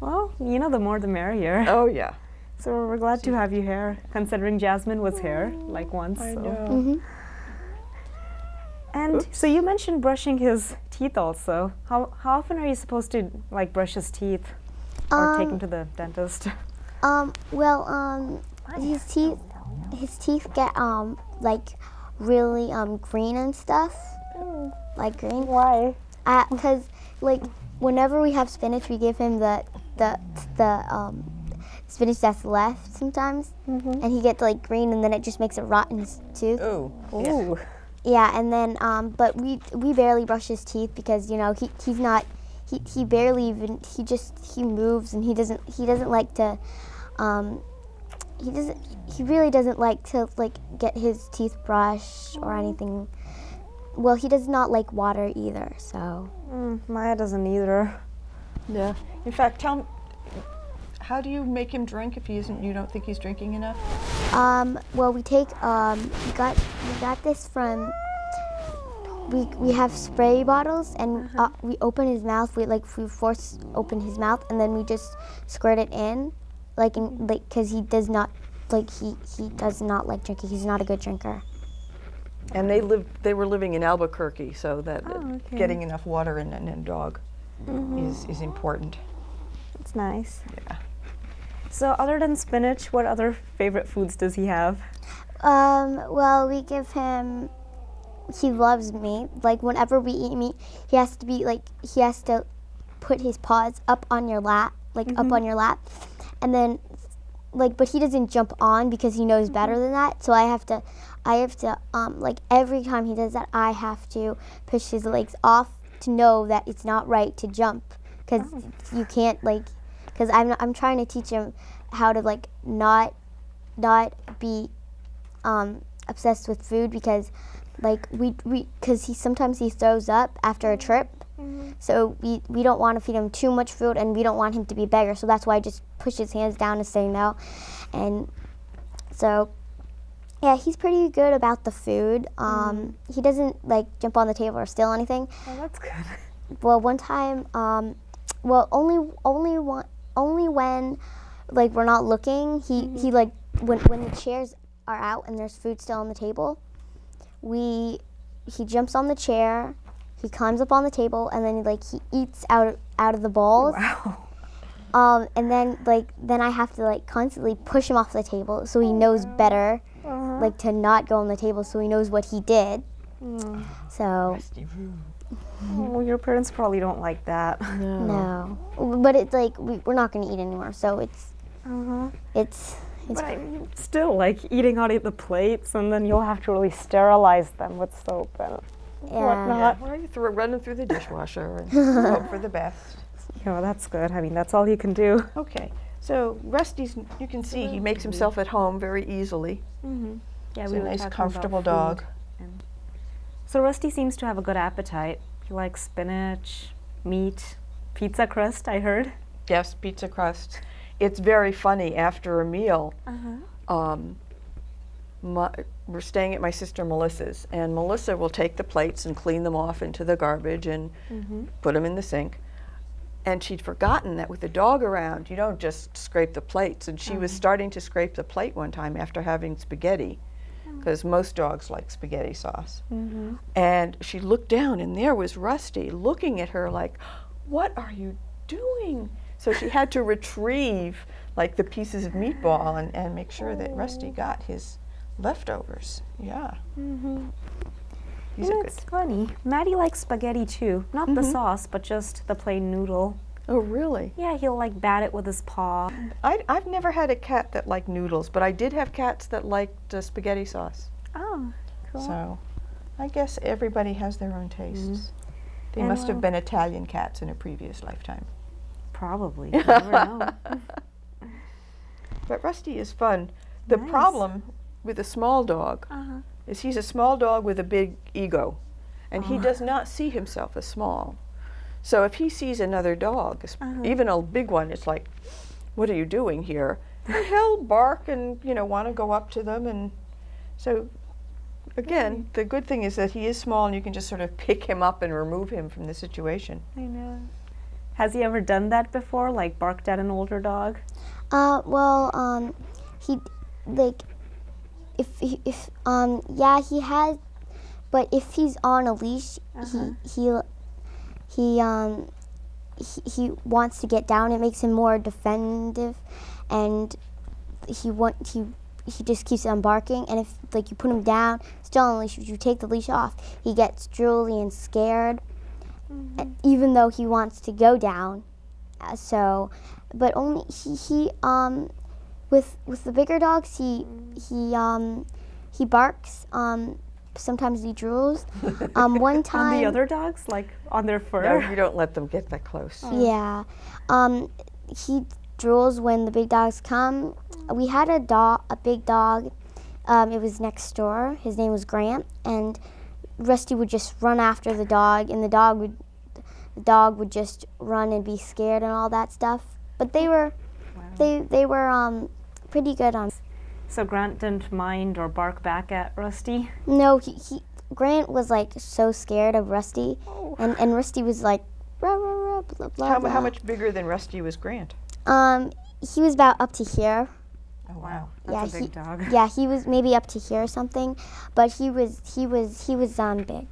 Well, you know, the more the merrier. Oh, yeah. So we're glad to have you here, considering Jasmine was here like once. I so. know. And Oops. so you mentioned brushing his teeth also. How often are you supposed to like brush his teeth or take him to the dentist? His teeth get like really green and stuff. Like green. Why? Because like whenever we have spinach, we give him the spinach that's left sometimes, and he gets like green, and then it just makes it rot in his tooth. Oh. Ooh. Yeah, and then but we barely brush his teeth because you know he barely even he moves, and he doesn't like to he really doesn't like to like get his teeth brushed or anything. Well, he does not like water either, so. Maya doesn't either. Yeah. In fact, tell me, how do you make him drink if you don't think he's drinking enough? Well, we take we got this from. We have spray bottles, and we open his mouth. We force open his mouth, and then we just squirt it in, because he does not he does not like drinking. He's not a good drinker. And they were living in Albuquerque, so that getting enough water in a dog is important. That's nice. Yeah. So other than spinach, what other favorite foods does he have? Well, we give him. He loves meat. Like whenever we eat meat, he has to put his paws up on your lap, up on your lap, and then but he doesn't jump on because he knows better than that. So I have to every time he does that, I have to push his legs off to know that it's not right to jump, because you can't because I'm trying to teach him how to not be obsessed with food, because because sometimes he throws up after a trip. So we don't want to feed him too much food, and we don't want him to be beggar. So that's why I just push his hands down and say no. And so, yeah, he's pretty good about the food. He doesn't jump on the table or steal anything. Oh, that's good. Well, one time, only when we're not looking. He when the chairs are out and there's food still on the table, he jumps on the chair. He climbs up on the table, and then he eats out of the bowls. Wow. And then I have to constantly push him off the table, so he knows better, to not go on the table, so he knows what he did. So. Well, your parents probably don't like that. No. But it's we're not going to eat anymore, so it's. But I mean, still, eating out of the plates, and then you'll have to really sterilize them with soap and whatnot. Well, you run them through the dishwasher and hope for the best. Yeah, that's good. I mean, that's all you can do. Okay, so Rusty's, you can see he makes himself at home very easily. Yeah, He's we a were nice, talking comfortable about dog. food. So Rusty seems to have a good appetite. He likes spinach, meat, pizza crust, I heard. Yes, pizza crust. It's very funny after a meal. We're staying at my sister Melissa's, and Melissa will take the plates and clean them off into the garbage and put them in the sink. And she'd forgotten that with the dog around, you don't just scrape the plates. And she was starting to scrape the plate one time after having spaghetti, because most dogs like spaghetti sauce. And she looked down, and there was Rusty looking at her like, "What are you doing?" So she had to retrieve the pieces of meatball and make sure that Rusty got his leftovers. Yeah. He's a good. It's funny. Maddie likes spaghetti too. Not the sauce, but just the plain noodle. Oh, really? Yeah, he'll bat it with his paw. I've never had a cat that liked noodles, but I did have cats that liked spaghetti sauce. Oh, cool. So I guess everybody has their own tastes. They must have been Italian cats in a previous lifetime. Probably. You never know. But Rusty is fun. The problem with a small dog is he's a small dog with a big ego, and he does not see himself as small. So if he sees another dog, even a big one, it's like, "What are you doing here?" And he'll bark and want to go up to them, and so again, the good thing is that he is small, and you can just sort of pick him up and remove him from the situation. I know. Has he ever done that before, like barked at an older dog? He, like, yeah, he has, but if he's on a leash, he wants to get down. It makes him more defensive, and he just keeps on barking. And if like you put him down, still on a leash, if you take the leash off, he gets drooly and scared, even though he wants to go down. But only with the bigger dogs, he barks. Sometimes he drools. One time on the other dogs, like on their fur. No, you don't let them get that close. Yeah, he drools when the big dogs come. We had a big dog. It was next door. His name was Grant, and Rusty would just run after the dog, and the dog would just run and be scared and all that stuff. But they were pretty good on. So Grant didn't mind or bark back at Rusty? No, Grant was like so scared of Rusty, and Rusty was like, rah, rah, rah, blah, blah, blah. How much bigger than Rusty was Grant? He was about up to here. Oh wow, that's a big dog. Yeah, he was maybe up to here or something, but he was big.